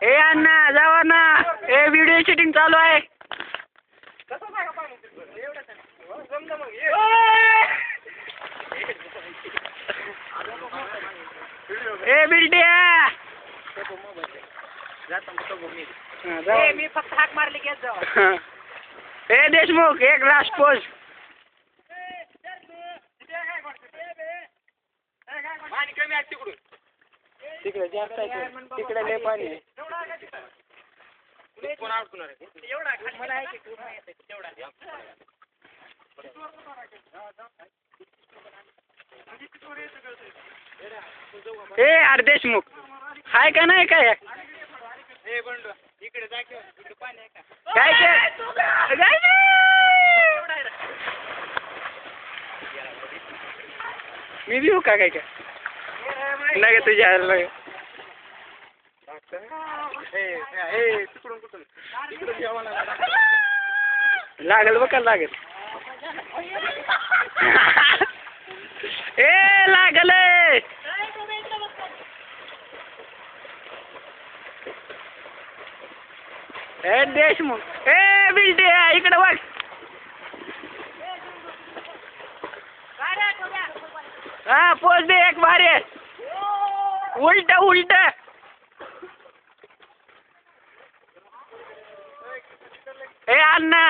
ए अण्णा जावा ना. ए video shooting चालू आहे. ए बिल्डिया मी फक्त हाक मारली की जाऊ. ए देशमुख एक लास्ट पोज. तिकडे जास्त आहे, तिकडे लय पाणी आहे. ए अरे देशमुख हाय का नाही काय काय मी भी येऊ का काय काय नाही का तुझ्या लागेल बघा लागेल. ए लागल ए देशमुख ए बिल्डिया इकडे बघ. हा पोच दे एक बारी उलट उलट. ए अण्णा